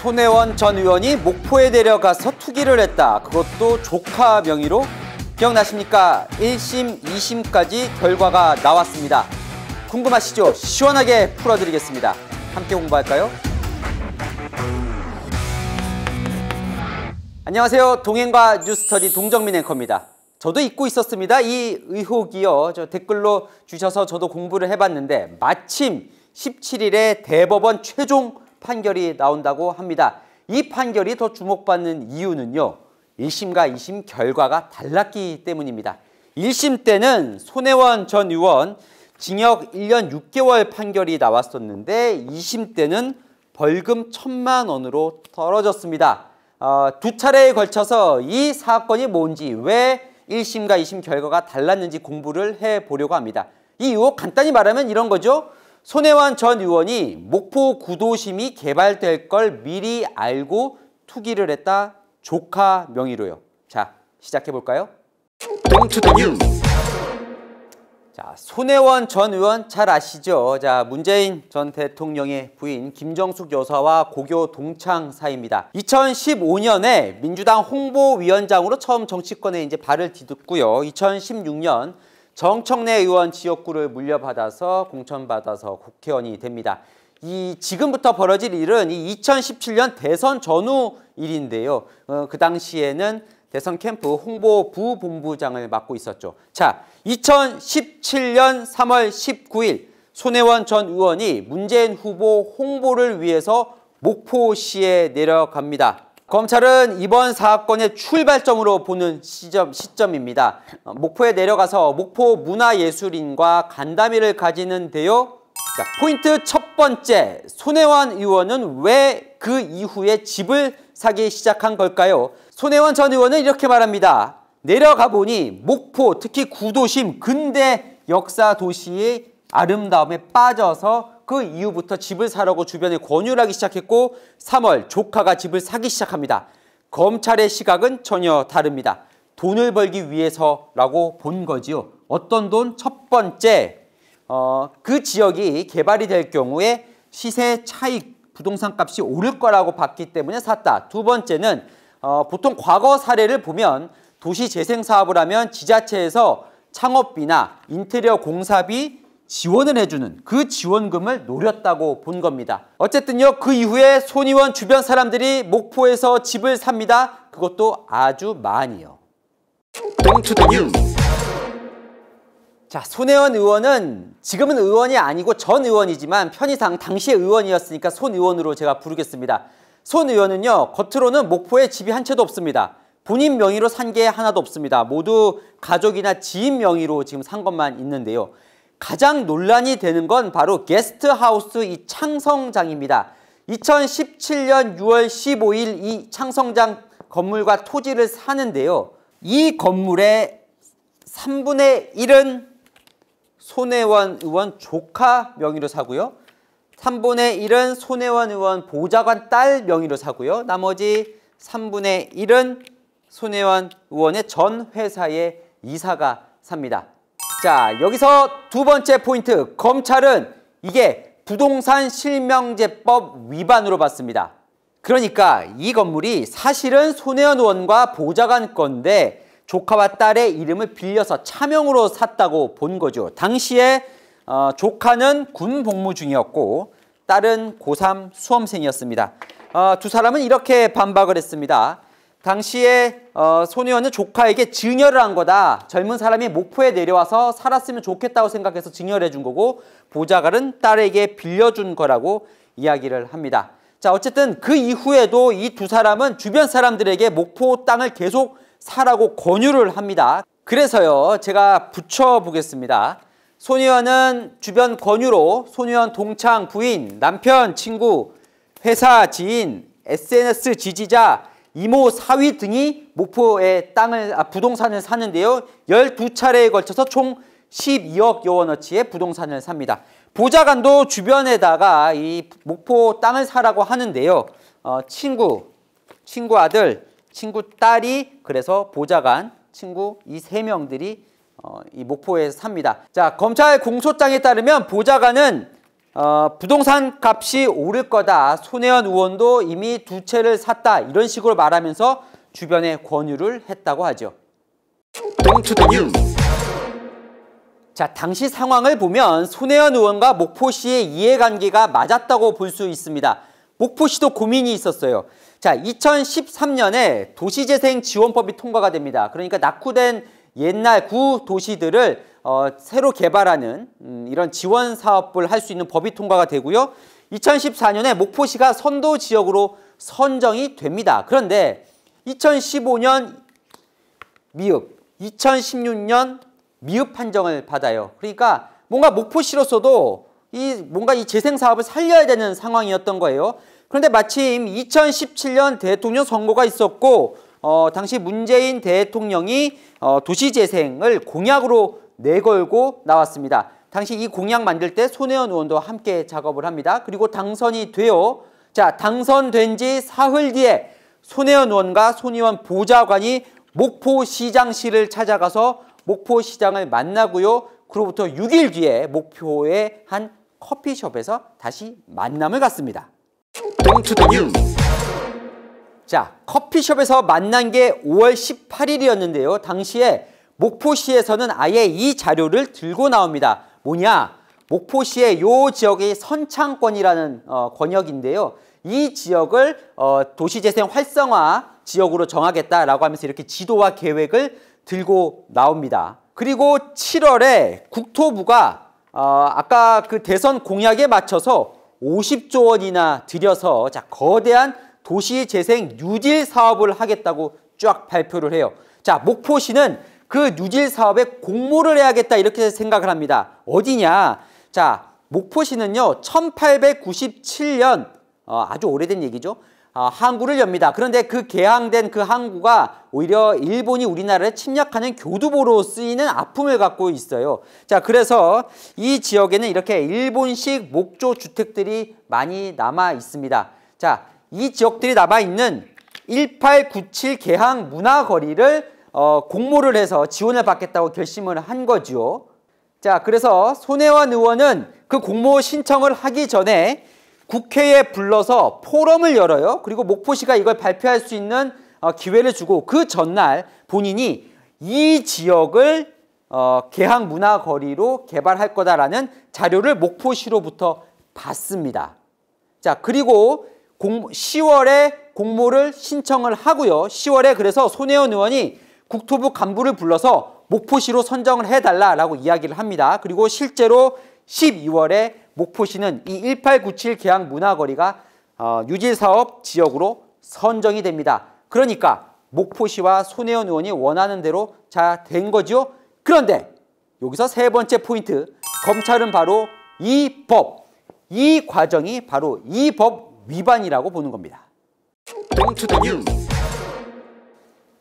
손혜원 전 의원이 목포에 내려가서 투기를 했다. 그것도 조카 명의로. 기억나십니까? 1심, 2심까지 결과가 나왔습니다. 궁금하시죠? 시원하게 풀어드리겠습니다. 함께 공부할까요? 안녕하세요. 동행과 뉴스터디 동정민 앵커입니다. 저도 잊고 있었습니다. 이 의혹이요. 저 댓글로 주셔서 저도 공부를 해봤는데 마침 17일에 대법원 최종 판결이 나온다고 합니다. 이 판결이 더 주목받는 이유는요. 1심과 2심 결과가 달랐기 때문입니다. 1심 때는 손혜원 전 의원 징역 1년 6개월 판결이 나왔었는데 2심 때는 벌금 1,000만 원으로 떨어졌습니다. 두 차례에 걸쳐서 이 사건이 뭔지, 왜 1심과 2심 결과가 달랐는지 공부를 해보려고 합니다. 이 의혹 간단히 말하면 이런 거죠. 손혜원 전 의원이 목포 구도심이 개발될 걸 미리 알고 투기를 했다. 조카 명의로요. 자, 시작해볼까요? 자, 손혜원 전 의원 잘 아시죠? 자, 문재인 전 대통령의 부인 김정숙 여사와 고교 동창 사이입니다. 2015년에 민주당 홍보위원장으로 처음 정치권에 발을 디뎠고요. 2016년 정청래 의원 지역구를 물려받아서 공천받아서 국회의원이 됩니다. 지금부터 벌어질 일은 2017년 대선 전후 일인데요. 그 당시에는 대선 캠프 홍보 부본부장을 맡고 있었죠. 자, 2017년 3월 19일 손혜원 전 의원이 문재인 후보 홍보를 위해서 목포시에 내려갑니다. 검찰은 이번 사건의 출발점으로 보는 시점입니다. 목포에 내려가서 목포 문화예술인과 간담회를 가지는데요. 자, 포인트 첫 번째, 손혜원 의원은 왜 그 이후에 집을 사기 시작한 걸까요? 손혜원 전 의원은 이렇게 말합니다. 내려가 보니 목포, 특히 구도심, 근대 역사 도시의 아름다움에 빠져서 그 이후부터 집을 사려고 주변에 권유를 하기 시작했고 3월 조카가 집을 사기 시작합니다. 검찰의 시각은 전혀 다릅니다. 돈을 벌기 위해서라고 본 거지요. 어떤 돈? 첫 번째, 그 지역이 개발이 될 경우에 시세 차익, 부동산 값이 오를 거라고 봤기 때문에 샀다. 두 번째는 보통 과거 사례를 보면 도시 재생 사업을 하면 지자체에서 창업비나 인테리어 공사비 지원을 해주는 그 지원금을 노렸다고 본 겁니다. 어쨌든요, 그 이후에 손 의원 주변 사람들이 목포에서 집을 삽니다. 그것도 아주 많이요. 자, 손혜원 의원은 지금은 의원이 아니고 전 의원이지만 편의상 당시의 의원이었으니까 손 의원으로 제가 부르겠습니다. 손 의원은요, 겉으로는 목포에 집이 한 채도 없습니다. 본인 명의로 산 게 하나도 없습니다. 모두 가족이나 지인 명의로 지금 산 것만 있는데요. 가장 논란이 되는 건 바로 게스트하우스 이 창성장입니다. 2017년 6월 15일 이 창성장 건물과 토지를 사는데요. 이 건물의 3분의 1은 손혜원 의원 조카 명의로 사고요. 3분의 1은 손혜원 의원 보좌관 딸 명의로 사고요. 나머지 3분의 1은 손혜원 의원의 전 회사의 이사가 삽니다. 자, 여기서 두 번째 포인트. 검찰은 이게 부동산 실명제법 위반으로 봤습니다. 그러니까 이 건물이 사실은 손혜원 의원과 보좌관 건데 조카와 딸의 이름을 빌려서 차명으로 샀다고 본 거죠. 당시에 조카는 군 복무 중이었고 딸은 고3 수험생이었습니다. 두 사람은 이렇게 반박을 했습니다. 당시에 손 의원은 조카에게 증여를 한 거다. 젊은 사람이 목포에 내려와서 살았으면 좋겠다고 생각해서 증여를 해준 거고 보좌관은 딸에게 빌려준 거라고 이야기를 합니다. 자, 어쨌든 그 이후에도 이 두 사람은 주변 사람들에게 목포 땅을 계속 사라고 권유를 합니다. 그래서요, 제가 붙여보겠습니다. 손 의원은 주변 권유로 손 의원 동창, 부인, 남편, 친구, 회사 지인, SNS 지지자, 이모, 사위 등이 목포에 부동산을 사는데요. 12차례에 걸쳐서 총 12억여 원어치의 부동산을 삽니다. 보좌관도 주변에다가 이 목포 땅을 사라고 하는데요. 친구 아들, 친구 딸이 그래서 보좌관, 친구 이 세 명들이 이 목포에서 삽니다. 자, 검찰 공소장에 따르면 보좌관은 부동산 값이 오를 거다. 손혜원 의원도 이미 2채를 샀다. 이런 식으로 말하면서 주변에 권유를 했다고 하죠. 자, 당시 상황을 보면 손혜원 의원과 목포시의 이해관계가 맞았다고 볼 수 있습니다. 목포시도 고민이 있었어요. 자, 2013년에 도시재생지원법이 통과가 됩니다. 그러니까 낙후된 옛날 구도시들을 새로 개발하는 이런 지원 사업을 할 수 있는 법이 통과가 되고요. 2014년에 목포시가 선도 지역으로 선정이 됩니다. 그런데 2015년 미흡, 2016년 미흡 판정을 받아요. 그러니까 뭔가 목포시로서도 뭔가 이 재생 사업을 살려야 되는 상황이었던 거예요. 그런데 마침 2017년 대통령 선거가 있었고 당시 문재인 대통령이 도시재생을 공약으로 내걸고 나왔습니다. 당시 이 공약 만들 때 손혜원 의원도 함께 작업을 합니다. 그리고 당선이 돼요. 자, 당선된 지 사흘 뒤에 손혜원 의원과 손 의원 보좌관이 목포시장실을 찾아가서 목포시장을 만나고요. 그로부터 6일 뒤에 목포의 한 커피숍에서 다시 만남을 갖습니다. 자, 커피숍에서 만난 게 5월 18일이었는데요. 당시에 목포시에서는 아예 이 자료를 들고 나옵니다. 뭐냐? 목포시의 요 지역이 선창권이라는 권역인데요. 이 지역을 도시재생 활성화 지역으로 정하겠다라고 하면서 이렇게 지도와 계획을 들고 나옵니다. 그리고 7월에 국토부가 아까 그 대선 공약에 맞춰서 50조 원이나 들여서 자, 거대한 도시재생 뉴딜 사업을 하겠다고 쫙 발표를 해요. 자, 목포시는 그 뉴딜 사업에 공모를 해야겠다 이렇게 생각을 합니다. 어디냐? 자, 목포시는요 1897년 아주 오래된 얘기죠. 항구를 엽니다. 그런데 그 개항된 그 항구가 오히려 일본이 우리나라를 침략하는 교두보로 쓰이는 아픔을 갖고 있어요. 자, 그래서 이 지역에는 이렇게 일본식 목조 주택들이 많이 남아 있습니다. 자, 이 지역들이 남아 있는 1897 개항 문화거리를 공모를 해서 지원을 받겠다고 결심을 한 거죠. 자, 그래서 손혜원 의원은 그 공모 신청을 하기 전에 국회에 불러서 포럼을 열어요. 그리고 목포시가 이걸 발표할 수 있는 기회를 주고 그 전날 본인이 이 지역을 개항 문화거리로 개발할 거다라는 자료를 목포시로부터 받습니다. 자, 그리고 10월에 공모를 신청을 하고요. 10월에 그래서 손혜원 의원이 국토부 간부를 불러서 목포시로 선정을 해달라라고 이야기를 합니다. 그리고 실제로 12월에 목포시는 이 1897 개항 문화거리가 유지사업 지역으로 선정이 됩니다. 그러니까 목포시와 손혜원 의원이 원하는 대로 잘 된 거죠. 그런데 여기서 세 번째 포인트, 검찰은 바로 이 법, 이 과정이 바로 이 법 위반이라고 보는 겁니다.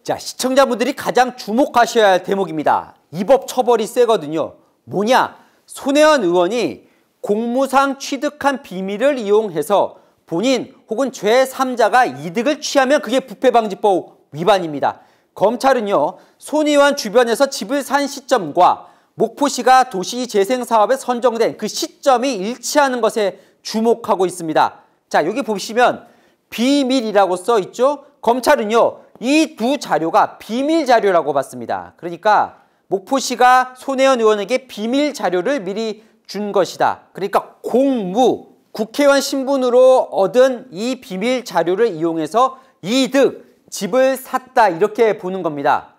자, 시청자분들이 가장 주목하셔야 할 대목입니다. 이 법 처벌이 세거든요. 뭐냐? 손혜원 의원이 공무상 취득한 비밀을 이용해서 본인 혹은 제3자가 이득을 취하면 그게 부패방지법 위반입니다. 검찰은요, 손 의원 주변에서 집을 산 시점과 목포시가 도시재생사업에 선정된 그 시점이 일치하는 것에 주목하고 있습니다. 자, 여기 보시면 비밀이라고 써 있죠? 검찰은요, 이 두 자료가 비밀 자료라고 봤습니다. 그러니까 목포시가 손혜원 의원에게 비밀 자료를 미리 준 것이다. 그러니까 공무, 국회의원 신분으로 얻은 이 비밀 자료를 이용해서 이득, 집을 샀다 이렇게 보는 겁니다.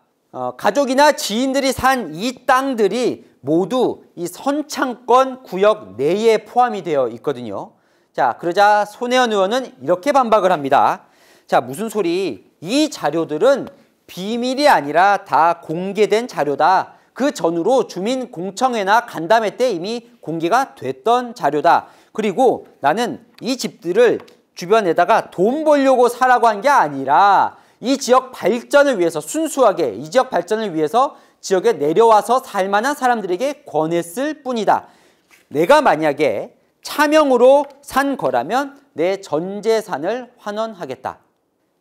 가족이나 지인들이 산 이 땅들이 모두 이 선창권 구역 내에 포함이 되어 있거든요. 자, 그러자 손혜원 의원은 이렇게 반박을 합니다. 자, 무슨 소리? 이 자료들은 비밀이 아니라 다 공개된 자료다. 그 전후로 주민공청회나 간담회 때 이미 공개가 됐던 자료다. 그리고 나는 이 집들을 주변에다가 돈 벌려고 사라고 한 게 아니라 이 지역 발전을 위해서 순수하게 이 지역 발전을 위해서 지역에 내려와서 살만한 사람들에게 권했을 뿐이다. 내가 만약에 차명으로 산 거라면 내 전 재산을 환원하겠다.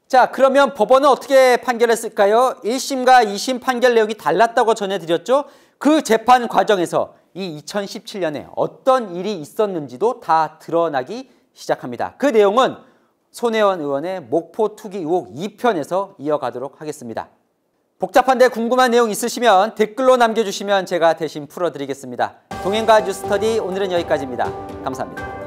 자, 그러면 법원은 어떻게 판결했을까요? 1심과 2심 판결 내용이 달랐다고 전해드렸죠. 그 재판 과정에서 이 2017년에 어떤 일이 있었는지도 다 드러나기 시작합니다. 그 내용은 손혜원 의원의 목포 투기 의혹 2편에서 이어가도록 하겠습니다. 복잡한데 궁금한 내용 있으시면 댓글로 남겨주시면 제가 대신 풀어드리겠습니다. 동행과 뉴스터디 오늘은 여기까지입니다. 감사합니다.